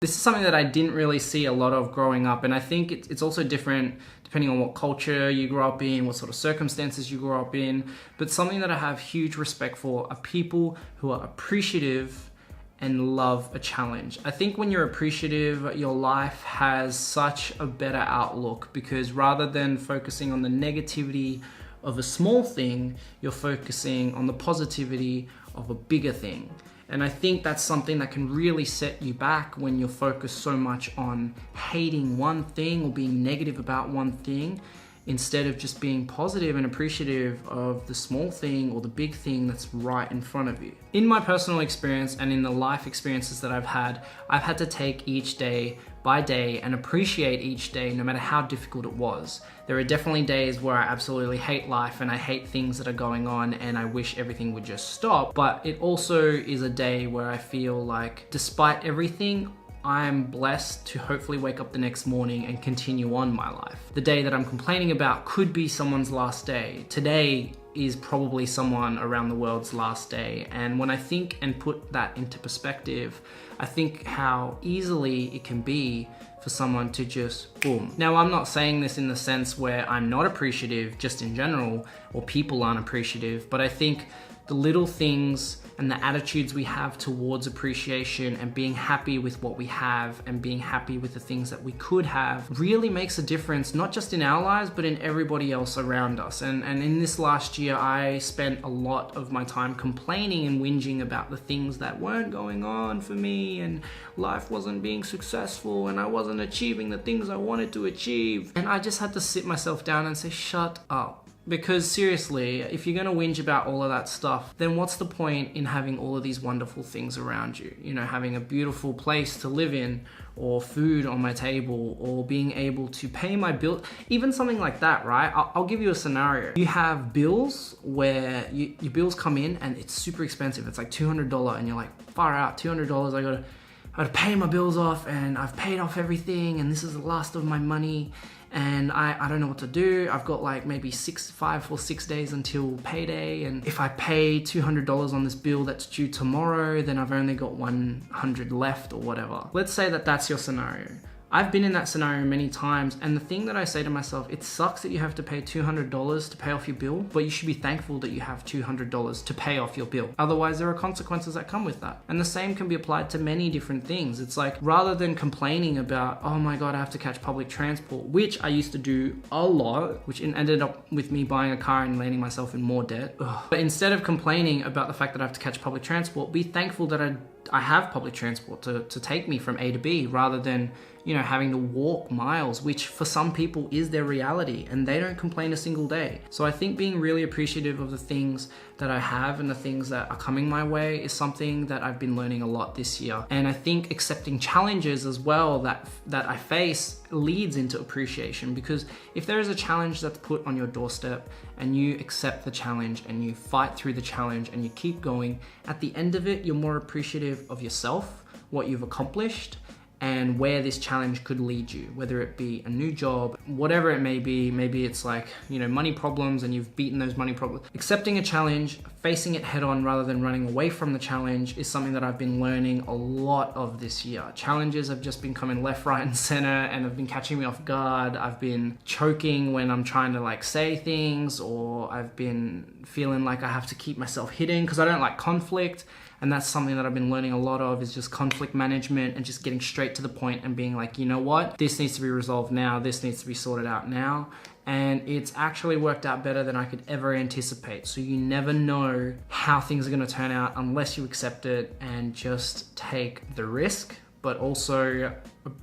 This is something that I didn't really see a lot of growing up, and I think it's also different depending on what culture you grew up in, what sort of circumstances you grew up in. But something that I have huge respect for are people who are appreciative and love a challenge. I think when you're appreciative, your life has such a better outlook, because rather than focusing on the negativity of a small thing, you're focusing on the positivity of a bigger thing. And I think that's something that can really set you back when you're focused so much on hating one thing or being negative about one thing, instead of just being positive and appreciative of the small thing or the big thing that's right in front of you. In my personal experience and in the life experiences that I've had to take each day by day and appreciate each day no matter how difficult it was. There are definitely days where I absolutely hate life and I hate things that are going on and I wish everything would just stop. But it also is a day where I feel like despite everything, I'm blessed to hopefully wake up the next morning and continue on my life. The day that I'm complaining about could be someone's last day. Today is probably someone around the world's last day. And when I think and put that into perspective, I think how easily it can be for someone to just boom. Now, I'm not saying this in the sense where I'm not appreciative just in general, or people aren't appreciative, but I think the little things and the attitudes we have towards appreciation and being happy with what we have and being happy with the things that we could have really makes a difference, not just in our lives, but in everybody else around us. And in this last year, I spent a lot of my time complaining and whinging about the things that weren't going on for me, and life wasn't being successful and I wasn't achieving the things I wanted to achieve. And I just had to sit myself down and say, shut up. Because seriously, if you're gonna whinge about all of that stuff, then what's the point in having all of these wonderful things around you? You know, having a beautiful place to live in, or food on my table, or being able to pay my bill, even something like that, right? I'll give you a scenario. You have bills where your bills come in and it's super expensive. It's like $200 and you're like, far out, $200, I gotta pay my bills off, and I've paid off everything and this is the last of my money. And I don't know what to do. I've got like maybe 5 or 6 days until payday. And if I pay $200 on this bill that's due tomorrow, then I've only got 100 left or whatever. Let's say that that's your scenario. I've been in that scenario many times, and the thing that I say to myself, it sucks that you have to pay $200 to pay off your bill, but you should be thankful that you have $200 to pay off your bill. Otherwise, there are consequences that come with that. And the same can be applied to many different things. It's like, rather than complaining about, oh my God, I have to catch public transport, which I used to do a lot, which ended up with me buying a car and landing myself in more debt. Ugh. But instead of complaining about the fact that I have to catch public transport, be thankful that I have public transport to take me from A to B, rather than, you know, having to walk miles, which for some people is their reality, and they don't complain a single day. So I think being really appreciative of the things that I have and the things that are coming my way is something that I've been learning a lot this year. And I think accepting challenges as well that I face leads into appreciation, because if there is a challenge that's put on your doorstep and you accept the challenge and you fight through the challenge and you keep going, at the end of it, you're more appreciative of yourself, what you've accomplished, and where this challenge could lead you, whether it be a new job, whatever it may be. Maybe it's like, you know, money problems and you've beaten those money problems. Accepting a challenge, facing it head on rather than running away from the challenge is something that I've been learning a lot of this year. Challenges have just been coming left, right, and center and have been catching me off guard. I've been choking when I'm trying to like say things, or I've been feeling like I have to keep myself hidden because I don't like conflict. And that's something that I've been learning a lot of, is just conflict management and just getting straight to the point and being like, you know what, this needs to be resolved now, this needs to be sorted out now. And it's actually worked out better than I could ever anticipate. So you never know how things are gonna turn out unless you accept it and just take the risk, but also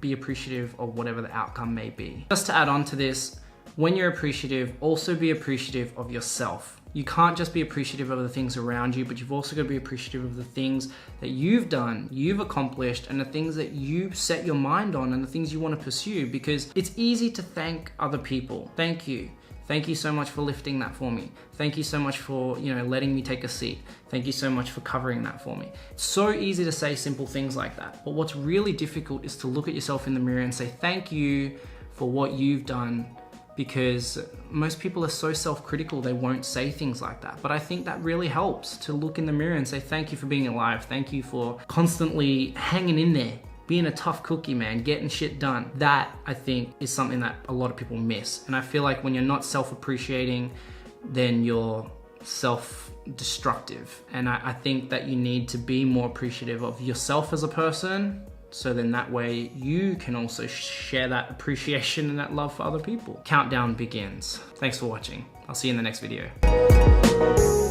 be appreciative of whatever the outcome may be. Just to add on to this, when you're appreciative, also be appreciative of yourself. You can't just be appreciative of the things around you, but you've also got to be appreciative of the things that you've done, you've accomplished, and the things that you set your mind on and the things you want to pursue, because it's easy to thank other people. Thank you. Thank you so much for lifting that for me. Thank you so much for, you know, letting me take a seat. Thank you so much for covering that for me. It's so easy to say simple things like that. But what's really difficult is to look at yourself in the mirror and say, thank you for what you've done, because most people are so self-critical, they won't say things like that. But I think that really helps to look in the mirror and say, thank you for being alive. Thank you for constantly hanging in there, being a tough cookie, man, getting shit done. That, I think, is something that a lot of people miss. And I feel like when you're not self-appreciating, then you're self-destructive. And I think that you need to be more appreciative of yourself as a person, so then that way you can also share that appreciation and that love for other people. Countdown begins. Thanks for watching. I'll see you in the next video.